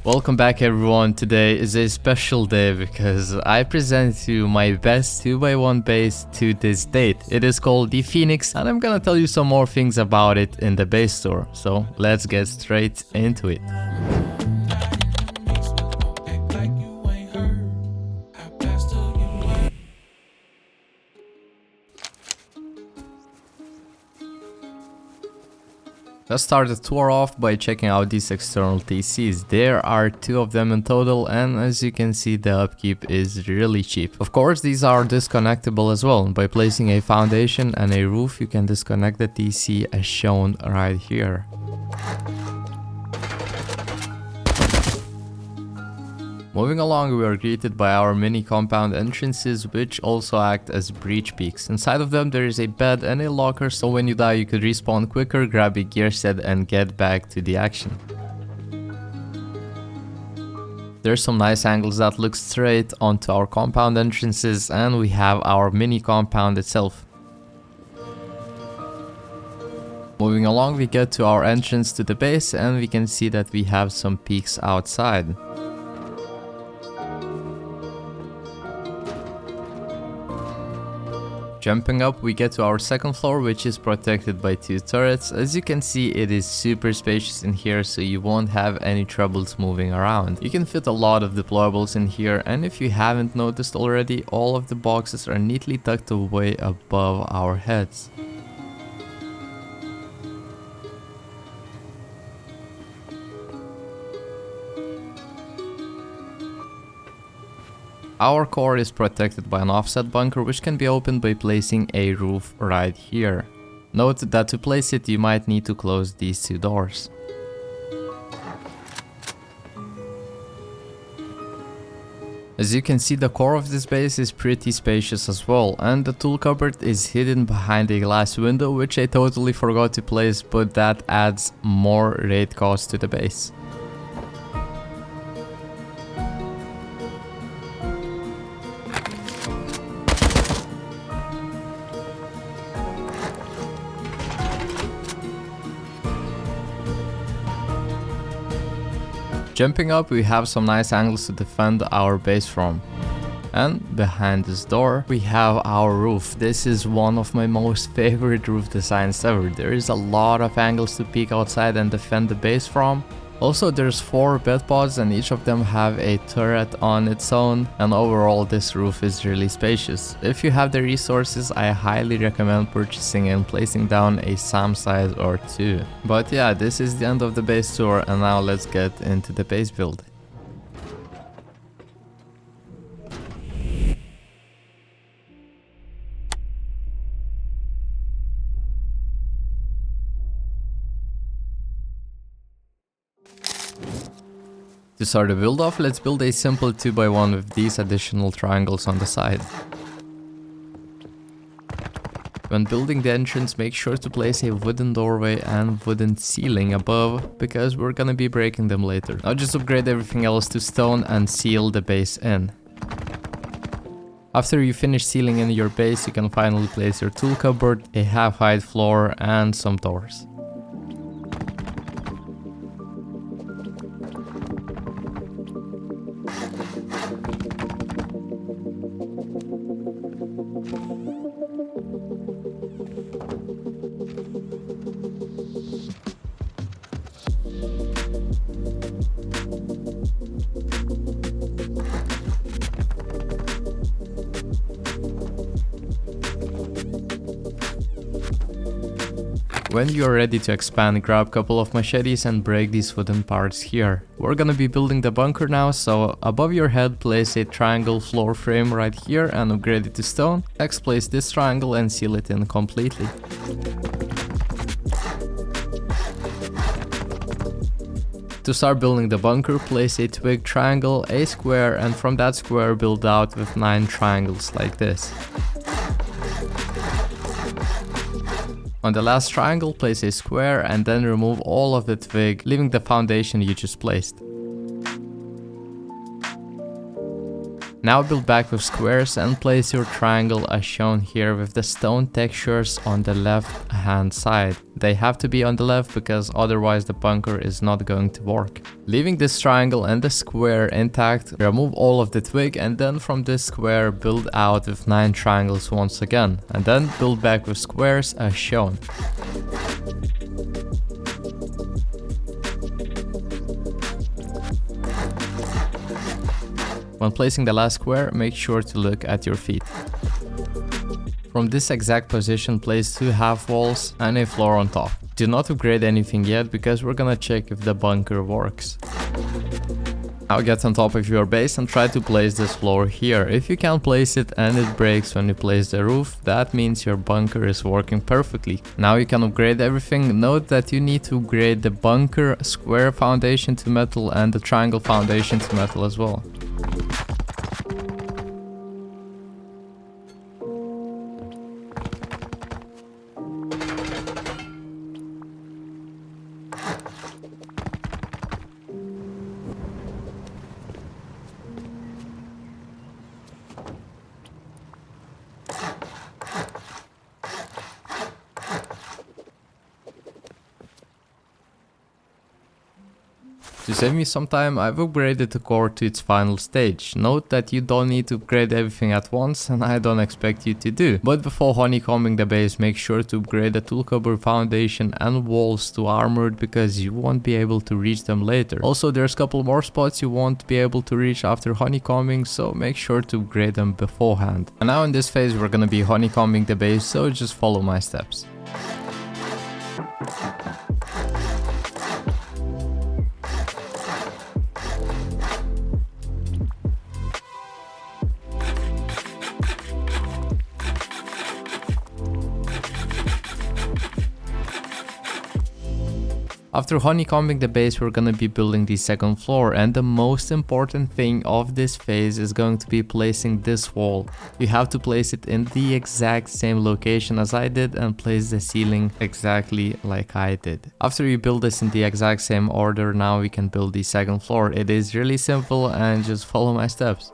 Welcome back everyone. Today is a special day because I present to you my best 2x1 base to this date. It is called the Phoenix and I'm gonna tell you some more things about it in the base store. So let's get straight into it. Let's start the tour off by checking out these external TCs. There are 2 of them in total, and as you can see the upkeep is really cheap. Of course these are disconnectable as well. By placing a foundation and a roof you can disconnect the TC as shown right here. Moving along, we are greeted by our mini compound entrances, which also act as breach peaks. Inside of them there is a bed and a locker, so when you die you could respawn quicker, grab a gear set and get back to the action. There's some nice angles that look straight onto our compound entrances, and we have our mini compound itself. Moving along, we get to our entrance to the base and we can see that we have some peaks outside. Jumping up, we get to our second floor, which is protected by 2 turrets. As you can see, it is super spacious in here, so you won't have any troubles moving around. You can fit a lot of deployables in here, and if you haven't noticed already, all of the boxes are neatly tucked away above our heads. Our core is protected by an offset bunker, which can be opened by placing a roof right here. Note that to place it you might need to close these 2 doors. As you can see, the core of this base is pretty spacious as well, and the tool cupboard is hidden behind a glass window, which I totally forgot to place, but that adds more raid cost to the base. Jumping up, we have some nice angles to defend our base from. And behind this door, we have our roof. This is one of my most favorite roof designs ever. There is a lot of angles to peek outside and defend the base from. Also, there's 4 bed pods and each of them have a turret on its own, and overall this roof is really spacious. If you have the resources, I highly recommend purchasing and placing down a SAM size or 2. But yeah, this is the end of the base tour, and now let's get into the base build. To start the build off, let's build a simple 2x1 with these additional triangles on the side. When building the entrance, make sure to place a wooden doorway and wooden ceiling above, because we're gonna be breaking them later. Now just upgrade everything else to stone and seal the base in. After you finish sealing in your base, you can finally place your tool cupboard, a half-height floor and some doors. When you are ready to expand, grab a couple of machetes and break these wooden parts here. We're gonna be building the bunker now, so above your head place a triangle floor frame right here and upgrade it to stone. Next, place this triangle and seal it in completely. To start building the bunker, place a twig triangle, a square, and from that square build out with 9 triangles like this. On the last triangle, place a square and then remove all of the twig, leaving the foundation you just placed. Now build back with squares and place your triangle as shown here with the stone textures on the left hand side. They have to be on the left because otherwise the bunker is not going to work. Leaving this triangle and the square intact, remove all of the twig and then from this square build out with 9 triangles once again. And then build back with squares as shown. When placing the last square, make sure to look at your feet. From this exact position, place 2 half walls and a floor on top. Do not upgrade anything yet because we're gonna check if the bunker works. Now get on top of your base and try to place this floor here. If you can't place it and it breaks when you place the roof, that means your bunker is working perfectly. Now you can upgrade everything. Note that you need to upgrade the bunker square foundation to metal and the triangle foundation to metal as well. To save me some time, I've upgraded the core to its final stage. Note that you don't need to upgrade everything at once, and I don't expect you to do. But before honeycombing the base, make sure to upgrade the tool cupboard foundation and walls to armored because you won't be able to reach them later. Also, there's a couple more spots you won't be able to reach after honeycombing, so make sure to upgrade them beforehand. And now in this phase we're gonna be honeycombing the base, so just follow my steps. After honeycombing the base, we're gonna be building the second floor, and the most important thing of this phase is going to be placing this wall. You have to place it in the exact same location as I did and place the ceiling exactly like I did. After you build this in the exact same order, now we can build the second floor. It is really simple and just follow my steps.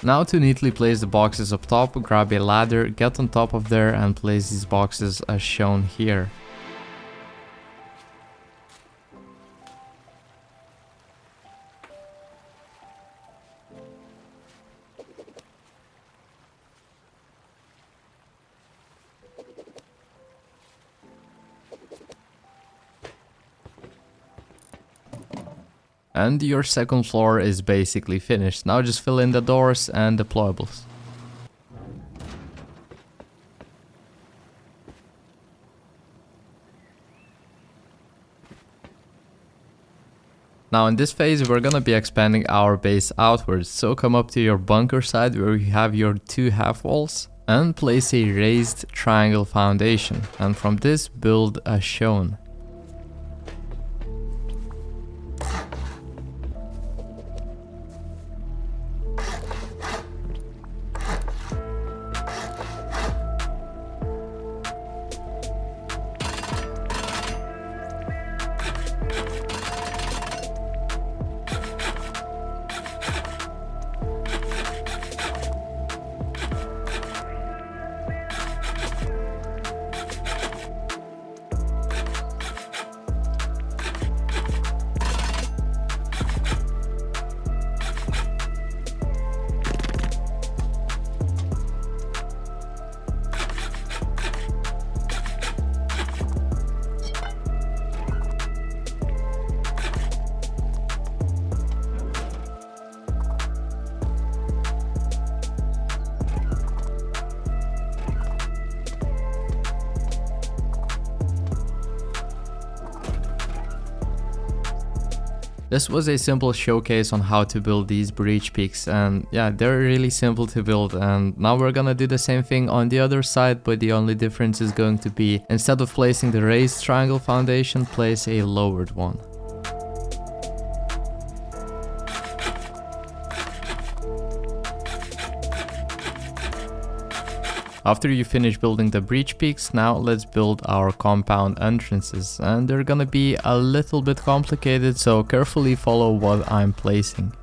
Now to neatly place the boxes up top, grab a ladder, get on top of there and place these boxes as shown here. And your second floor is basically finished. Now just fill in the doors and deployables. Now in this phase we're gonna be expanding our base outwards, so come up to your bunker side where you have your 2 half walls and place a raised triangle foundation, and from this build as shown. This was a simple showcase on how to build these breach peaks, and yeah, they're really simple to build. And now we're gonna do the same thing on the other side, but the only difference is going to be, instead of placing the raised triangle foundation, place a lowered one. After you finish building the breach peaks, now let's build our compound entrances, and they're gonna be a little bit complicated, so carefully follow what I'm placing.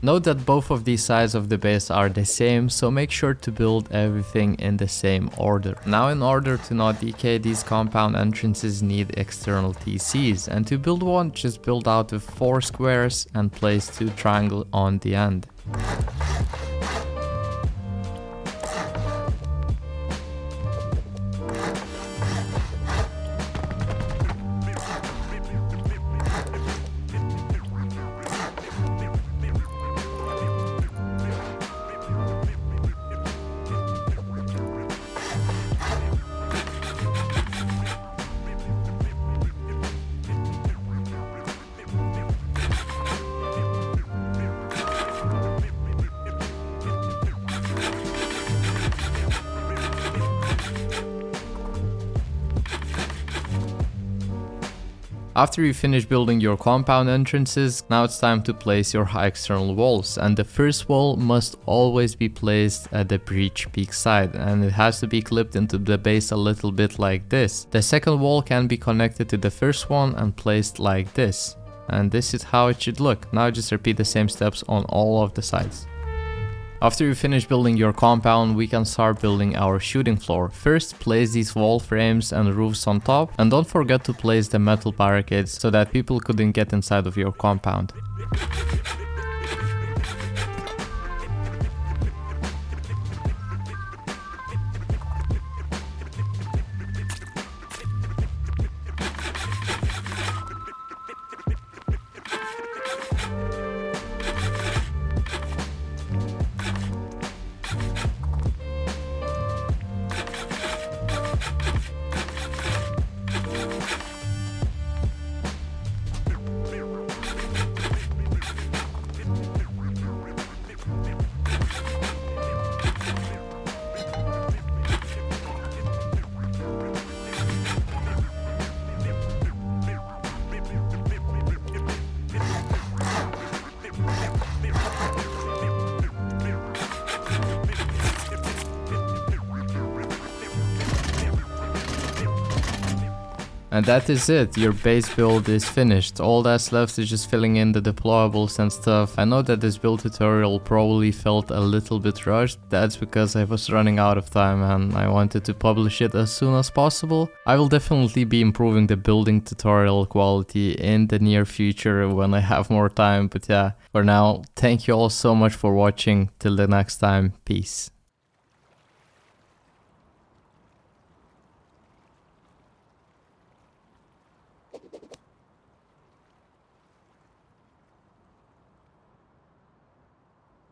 Note that both of these sides of the base are the same, so make sure to build everything in the same order. Now, in order to not decay, these compound entrances need external TCs, and to build one, just build out of 4 squares and place 2 triangles on the end. After you finish building your compound entrances, now it's time to place your external walls, and the first wall must always be placed at the breach peak side, and it has to be clipped into the base a little bit like this. The second wall can be connected to the first one and placed like this, and this is how it should look. Now just repeat the same steps on all of the sides. After you finish building your compound, we can start building our shooting floor. First, place these wall frames and roofs on top, and don't forget to place the metal barricades so that people couldn't get inside of your compound. And that is it, your base build is finished. All that's left is just filling in the deployables and stuff. I know that this build tutorial probably felt a little bit rushed. That's because I was running out of time and I wanted to publish it as soon as possible. I will definitely be improving the building tutorial quality in the near future when I have more time. But yeah, for now, thank you all so much for watching. Till the next time, peace.